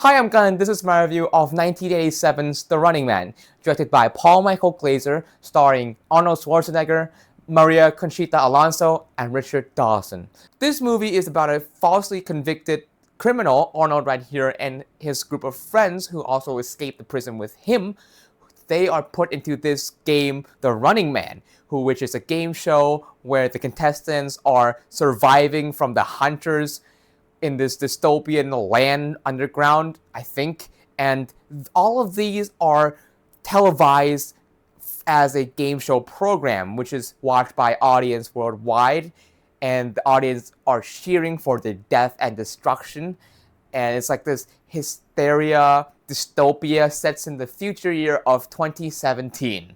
Hi, I'm Gunn. This is my review of 1987's The Running Man, directed by Paul Michael Glaser, starring Arnold Schwarzenegger, María, Conchita, Alonso, and Richard Dawson. This movie is about a falsely convicted criminal, Arnold right here, and his group of friends who also escaped the prison with him. They are put into this game, The Running Man, which is a game show where the contestants are surviving from the hunters in this dystopian land underground, I think. And all of these are televised as a game show program, which is watched by audience worldwide. And the audience are cheering for their death and destruction. And it's like this hysteria, dystopia sets in the future year of 2017.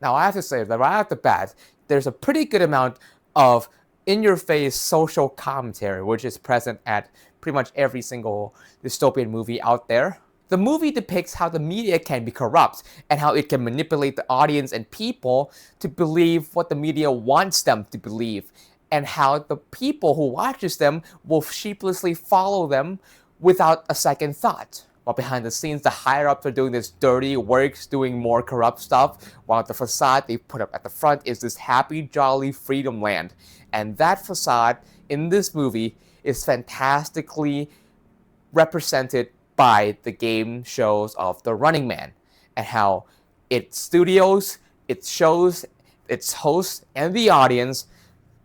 Now, I have to say that right off the bat, there's a pretty good amount of in-your-face social commentary, which is present at pretty much every single dystopian movie out there. The movie depicts how the media can be corrupt and how it can manipulate the audience and people to believe what the media wants them to believe, and how the people who watches them will sheepishly follow them without a second thought. While behind the scenes, the higher-ups are doing this dirty work, doing more corrupt stuff, while the facade they put up at the front is this happy, jolly freedom land. And that facade in this movie is fantastically represented by the game shows of The Running Man, and how its studios, its shows, its hosts, and the audience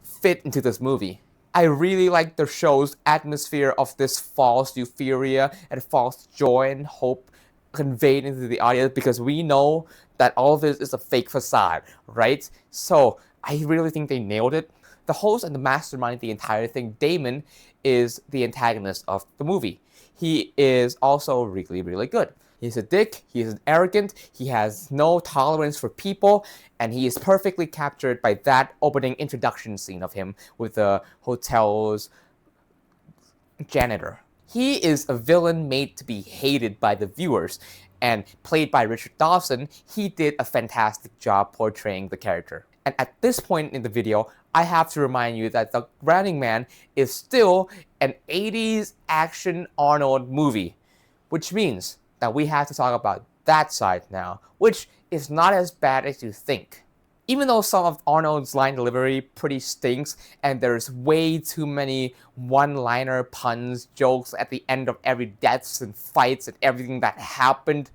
fit into this movie. I really like the show's atmosphere of this false euphoria and false joy and hope conveyed into the audience, because we know that all of this is a fake facade, right? So I really think they nailed it. The host and the mastermind of the entire thing, Damon, is the antagonist of the movie. He is also really, really good. He's a dick, he's arrogant, he has no tolerance for people, and he is perfectly captured by that opening introduction scene of him with the hotel's janitor. He is a villain made to be hated by the viewers, and played by Richard Dawson, he did a fantastic job portraying the character. And at this point in the video, I have to remind you that The Running Man is still an 80s action Arnold movie, which means that we have to talk about that side now, which is not as bad as you think. Even though some of Arnold's line delivery pretty stinks, and there's way too many one-liner puns, jokes at the end of every deaths and fights and everything that happened,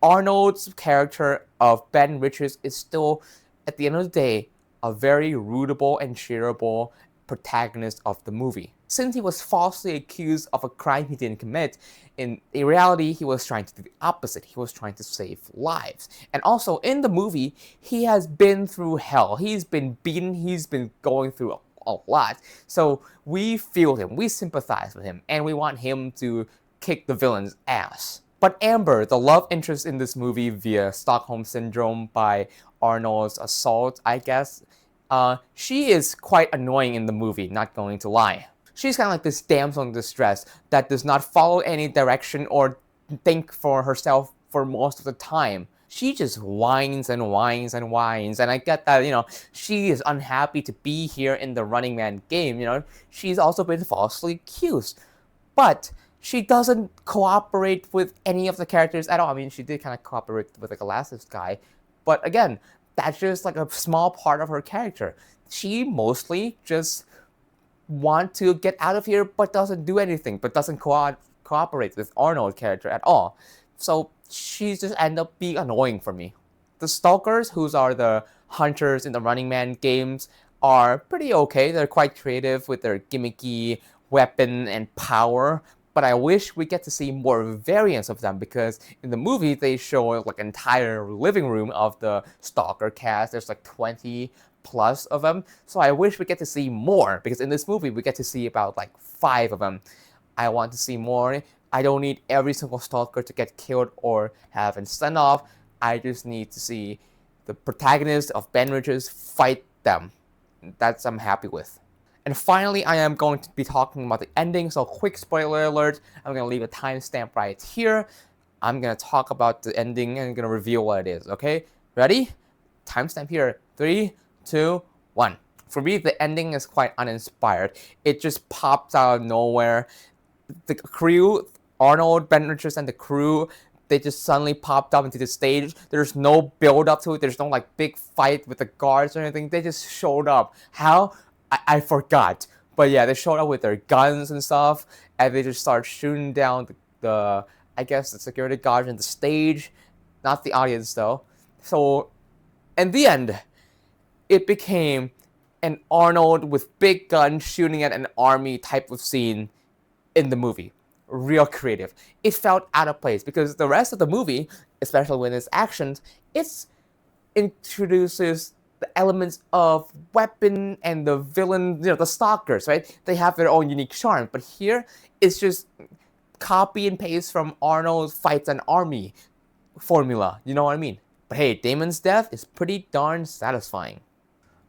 Arnold's character of Ben Richards is still, at the end of the day, a very rootable and cheerable protagonist of the movie. Since he was falsely accused of a crime he didn't commit, in reality he was trying to do the opposite. He was trying to save lives. And also in the movie, he has been through hell. He's been beaten, he's been going through a lot. So we feel him, we sympathize with him, and we want him to kick the villain's ass. But Amber, the love interest in this movie via Stockholm Syndrome by Arnold's assault, I guess, she is quite annoying in the movie, not going to lie. She's kind of like this damsel in distress that does not follow any direction or think for herself for most of the time. She just whines and whines and whines, and I get that, she is unhappy to be here in the Running Man game, she's also been falsely accused. But she doesn't cooperate with any of the characters at all. I mean, she did kind of cooperate with the glasses guy, but again, that's just like a small part of her character. She mostly just wants to get out of here, but doesn't do anything, but doesn't cooperate with Arnold's character at all. So she just ends up being annoying for me. The Stalkers, who are the hunters in the Running Man games, are pretty okay. They're quite creative with their gimmicky weapon and power, but I wish we get to see more variants of them, because in the movie they show like an entire living room of the Stalker cast. There's like 20 plus of them, so I wish we get to see more, because in this movie we get to see about like 5 of them. I want to see more. I don't need every single Stalker to get killed or have been sent off. I just need to see the protagonist of Ben Richards fight them. That's I'm happy with. And finally, I am going to be talking about the ending, so quick spoiler alert. I'm going to leave a timestamp right here. I'm going to talk about the ending and I'm going to reveal what it is, okay? Ready? Timestamp here. 3, 2, 1. For me, the ending is quite uninspired. It just pops out of nowhere. The crew Arnold, Ben Richards, and the crew, they just suddenly popped up into the stage. There's no build up to it. There's no like big fight with the guards or anything. They just showed up. How? I forgot. But yeah, they showed up with their guns and stuff, and they just started shooting down the I guess the security guards in the stage, not the audience though. So in the end, it became an Arnold with big guns shooting at an army type of scene in the movie. Real creative. It felt out of place because the rest of the movie, especially when it's actions, it introduces the elements of weapon and the villain, the stalkers, right? They have their own unique charm. But here, it's just copy and paste from Arnold fights an army formula. You know what I mean? But hey, Damon's death is pretty darn satisfying.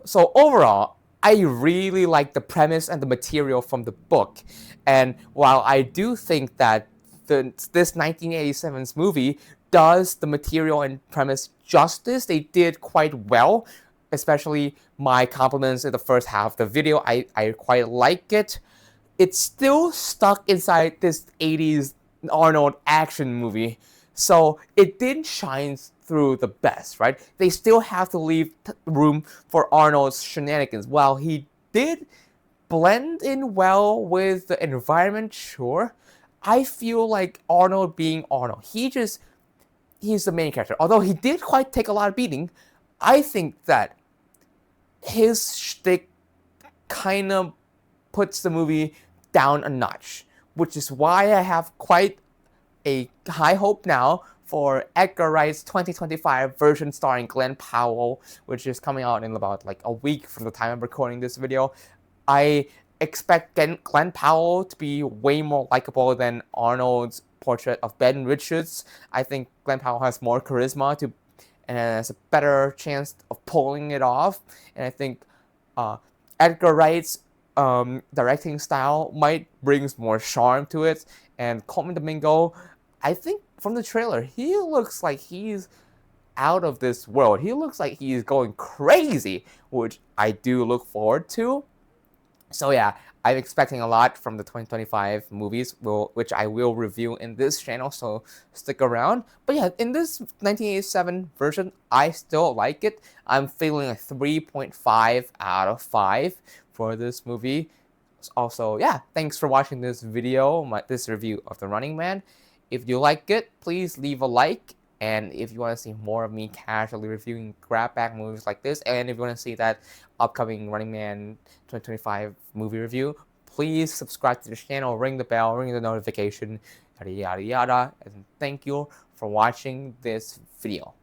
So overall, I really like the premise and the material from the book. And while I do think that this 1987's movie does the material and premise justice, they did quite well. Especially my compliments in the first half of the video. I quite like it. It's still stuck inside this 80s Arnold action movie. So it didn't shine through the best, right? They still have to leave room for Arnold's shenanigans. While he did blend in well with the environment, sure, I feel like Arnold being Arnold, he's the main character. Although he did quite take a lot of beating, I think that his shtick kind of puts the movie down a notch, which is why I have quite a high hope now for Edgar Wright's 2025 version starring Glenn Powell, which is coming out in about like a week from the time I'm recording this video. I expect Glenn Powell to be way more likable than Arnold's portrait of Ben Richards. I think Glenn Powell has more charisma and has a better chance of pulling it off. And I think Edgar Wright's directing style might bring more charm to it. And Coleman Domingo, I think from the trailer, he looks like he's out of this world. He looks like he's going crazy, which I do look forward to. So yeah, I'm expecting a lot from the 2025 movies, which I will review in this channel, so stick around. But yeah, in this 1987 version, I still like it. I'm feeling a 3.5 out of 5 for this movie. Also, yeah, thanks for watching this video, this review of The Running Man. If you like it, please leave a like. And if you want to see more of me casually reviewing grab bag movies like this, and if you want to see that upcoming Running Man 2025 movie review, please subscribe to the channel, ring the bell, ring the notification, yada yada yada. And thank you for watching this video.